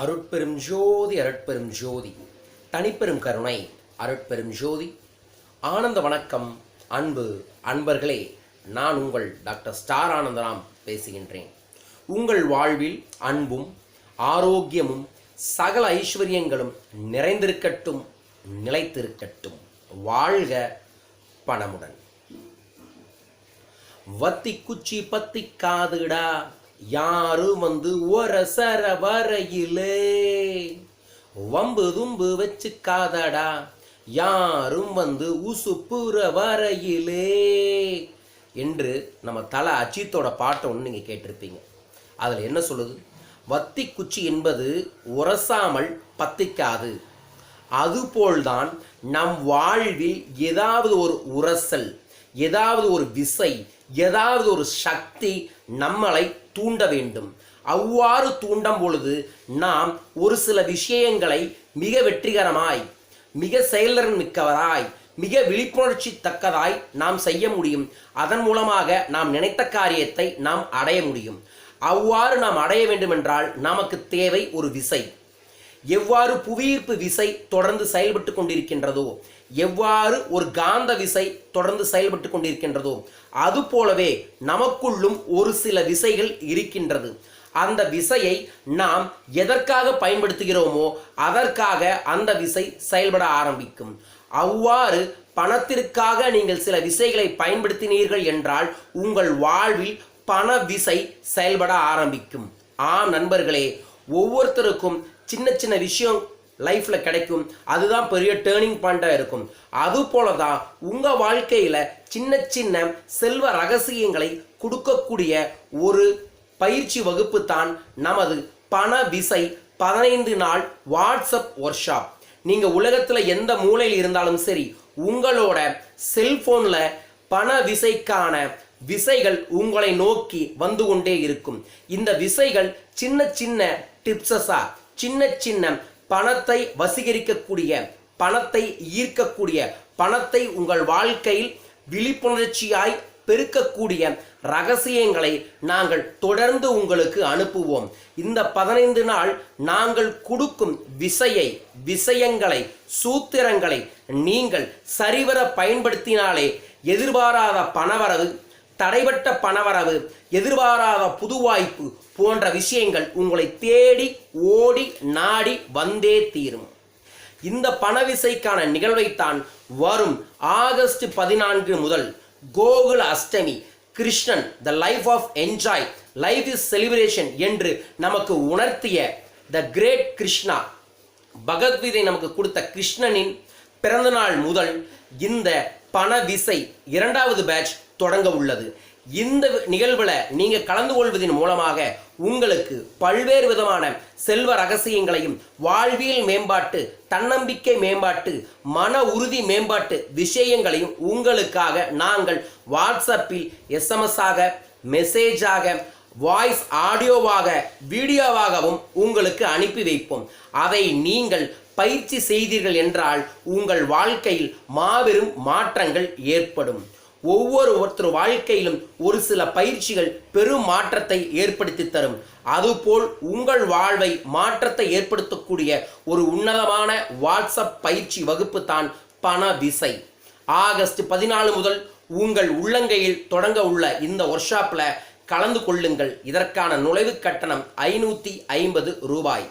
அருட்பெரும் ஜோதி அருட்பெரும் ஜோதி தனிப்பெரும் கருணை அருட்பெரும் ஜோதி ஆனந்த வணக்கம் அன்பு அன்பர்களே. நான் உங்கள் டாக்டர் ஸ்டார் ஆனந்தராம் பேசுகின்றேன். உங்கள் வாழ்வில் அன்பும் ஆரோக்கியமும் சகல ஐஸ்வர்யங்களும் நிறைந்திருக்கட்டும், நிலைத்திருக்கட்டும். வாழ்க பணமுடன். வத்தி குச்சி பத்தி காதுடா, யாரும் வந்து ஒரசர வரையிலே வம்பு தும்பு வச்சு காதடா, யாரும் வந்து உசுப்புற வரையிலே என்று நம்ம தலை அஜித்தோட பாட்டை ஒன்று நீங்கள் கேட்டிருப்பீங்க. அதில் என்ன சொல்லுது? வத்தி குச்சி என்பது உரசாமல் பத்திக்காது. அதுபோல்தான் நம் வாழ்வில் ஏதாவது ஒரு உரசல், ஏதாவது ஒரு விசை, ஏதாவது ஒரு சக்தி நம்மளை தூண்ட வேண்டும். அவ்வாறு தூண்டும் பொழுது நாம் ஒரு சில விஷயங்களை மிக வெற்றிகரமாய், மிக செயல்திறன் மிக்கவராய், மிக விழிப்புணர்ச்சி தக்கதாய் நாம் செய்ய முடியும். அதன் மூலமாக நாம் நினைத்த காரியத்தை நாம் அடைய முடியும். அவ்வாறு நாம் அடைய வேண்டுமென்றால் நமக்கு தேவை ஒரு விசை. எவ்வாறு புவியீர்ப்பு விசை தொடர்ந்து செயல்பட்டு கொண்டிருக்கின்றதோ, எவ்வாறு ஒரு காந்த விசை தொடர்ந்து செயல்பட்டு கொண்டிருக்கின்றதோ, அதுபோலவே நமக்குள்ளும் ஒரு சில விசைகள் இருக்கின்றது. அந்த விசையை நாம் எதற்காக பயன்படுத்துகிறோமோ அதற்காக அந்த விசை செயல்பட ஆரம்பிக்கும். அவ்வாறு பணத்திற்காக நீங்கள் சில விசைகளை பயன்படுத்தினீர்கள் என்றால் உங்கள் வாழ்வில் பண விசை செயல்பட ஆரம்பிக்கும். நண்பர்களே, ஒவ்வொருத்தருக்கும் சின்ன சின்ன விஷயம் லைஃப்பில் கிடைக்கும். அதுதான் பெரிய டேர்னிங் பாயிண்டாக இருக்கும். அதுபோல தான் உங்கள் வாழ்க்கையில் சின்ன சின்ன செல்வ ரகசியங்களை கொடுக்கக்கூடிய ஒரு பயிற்சி வகுப்பு தான் நமது பண விசை 15 நாள் வாட்ஸ்அப் ஒர்க் ஷாப். நீங்கள் உலகத்தில் எந்த மூலையில் இருந்தாலும் சரி, உங்களோட செல்போனில் பண விசைக்கான விசைகள் உங்களை நோக்கி வந்து கொண்டே இருக்கும். இந்த விசைகள் சின்ன சின்ன டிப்ஸஸா, சின்ன சின்ன பணத்தை வசீகரிக்கக்கூடிய, பணத்தை ஈர்க்கக்கூடிய, பணத்தை உங்கள் வாழ்க்கையில் விழிப்புணர்ச்சியாய் பெருக்கக்கூடிய ரகசியங்களை நாங்கள் தொடர்ந்து உங்களுக்கு அனுப்புவோம். இந்த 15 நாள் நாங்கள் கொடுக்கும் விஷயங்களை, சூத்திரங்களை நீங்கள் சரிவர பயன்படுத்தினாலே எதிர்பாராத பணவரவு, தடைபட்ட பணவரவு, எதிர்பாராத புது வாய்ப்பு போன்ற விஷயங்கள் உங்களை தேடி ஓடி நாடி வந்தே தீரும். இந்த பணவிசைக்கான நிகழ்வைத்தான் வரும் ஆகஸ்ட் 14 முதல் Gokula Ashtami, Krishnan the life of enjoy, life is celebration என்று நமக்கு உணர்த்திய த கிரேட் கிருஷ்ணா, பகவத்கீதை நமக்கு கொடுத்த கிருஷ்ணனின் பிறந்தநாள் முதல் இந்த பணவிசை 2வது பேட்ச் தொடங்க உள்ளது. இந்த நிகழ்வில் நீங்கள் கலந்து கொள்வதன் மூலமாக உங்களுக்கு பல்வேறு விதமான செல்வ ரகசியங்களையும், வாழ்வியல் மேம்பாட்டு, தன்னம்பிக்கை மேம்பாட்டு, மன உறுதி மேம்பாட்டு விஷயங்களையும் உங்களுக்காக நாங்கள் வாட்ஸ்அப்பில் எஸ்எம்எஸ்ஸாக, மெசேஜாக, வாய்ஸ் ஆடியோவாக, வீடியோவாகவும் உங்களுக்கு அனுப்பி வைப்போம். அதை நீங்கள் பயிற்சி செய்தீர்கள் என்றால் உங்கள் வாழ்க்கையில் மாபெரும் மாற்றங்கள் ஏற்படும். ஒவ்வொருத்தர் வாழ்க்கையிலும் ஒரு சில பயிற்சிகள் பெரும் மாற்றத்தை ஏற்படுத்தி தரும். அதுபோல் உங்கள் வாழ்வை மாற்றத்தை ஏற்படுத்தக்கூடிய ஒரு உன்னதமான வாட்ஸ்அப் பயிற்சி வகுப்பு தான் பண விசை. ஆகஸ்ட் 14 முதல் உங்கள் உள்ளங்கையில் தொடங்க உள்ள இந்த ஒர்க் ஷாப்பில் கலந்து கொள்ளுங்கள். இதற்கான நுழைவு கட்டணம் 550 ரூபாய்.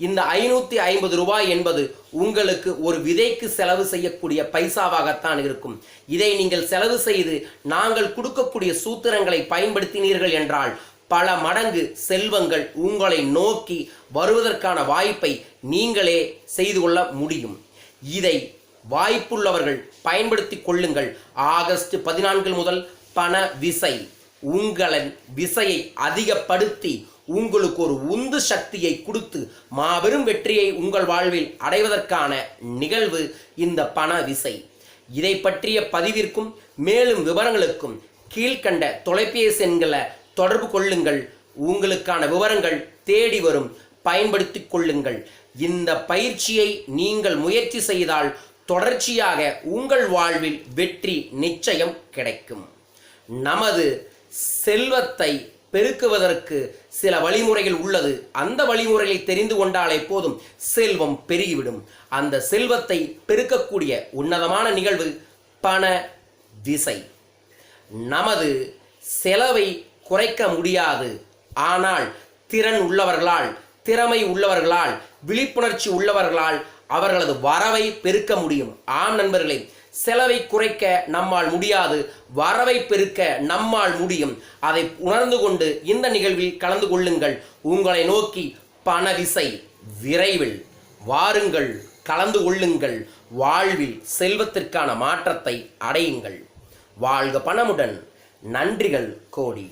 இந்த 550 ரூபாய் என்பது உங்களுக்கு ஒரு விதைக்கு செலவு செய்யக்கூடிய பைசாவாகத்தான் இருக்கும். இதை நீங்கள் செலவு செய்து நாங்கள் கொடுக்கக்கூடிய சூத்திரங்களை பயன்படுத்தினீர்கள் என்றால் பல மடங்கு செல்வங்கள் உங்களை நோக்கி வருவதற்கான வாய்ப்பை நீங்களே செய்து கொள்ள முடியும். இதை வாய்ப்புள்ளவர்கள் பயன்படுத்தி கொள்ளுங்கள். ஆகஸ்ட் 14 முதல் பண விசை உங்களின் விசையை அதிகப்படுத்தி உங்களுக்கு ஒரு உந்து சக்தியை கொடுத்து மாபெரும் வெற்றியை உங்கள் வாழ்வில் அடைவதற்கான நிகழ்வு இந்த பண விசை. இதை பற்றிய பதிவிற்கும் மேலும் விவரங்களுக்கும் கீழ்கண்ட தொலைபேசி எண்களை தொடர்பு கொள்ளுங்கள். உங்களுக்கான விவரங்கள் தேடி வரும். பயன்படுத்தி கொள்ளுங்கள். இந்த பயிற்சியை நீங்கள் முயற்சி செய்தால் தொடர்ச்சியாக உங்கள் வாழ்வில் வெற்றி நிச்சயம் கிடைக்கும். நமது செல்வத்தை பெருக்குவதற்கு சில வழிமுறைகள் உள்ளது. அந்த வழிமுறைகளை தெரிந்து கொண்டாலே போதும், செல்வம் பெருகிவிடும். அந்த செல்வத்தை பெருக்கக்கூடிய உன்னதமான நிகழ்வு பண விசை. நமது செலவை குறைக்க முடியாது. ஆனால் திறன் உள்ளவர்களால், திறமை உள்ளவர்களால், விழிப்புணர்ச்சி உள்ளவர்களால் அவர்களது வரவை பெருக்க முடியும். ஆம் நண்பர்களே, செலவை குறைக்க நம்மால் முடியாது, வரவை பெருக்க நம்மால் முடியும். அதை உணர்ந்து கொண்டு இந்த நிகழ்வில் கலந்து கொள்ளுங்கள். உங்களை நோக்கி பணவிசை விரைவில் வாருங்கள், கலந்து கொள்ளுங்கள். வாழ்வில் செல்வத்திற்கான மாற்றத்தை அடையுங்கள். வாழ்க பணமுடன். நன்றிகள் கோடி.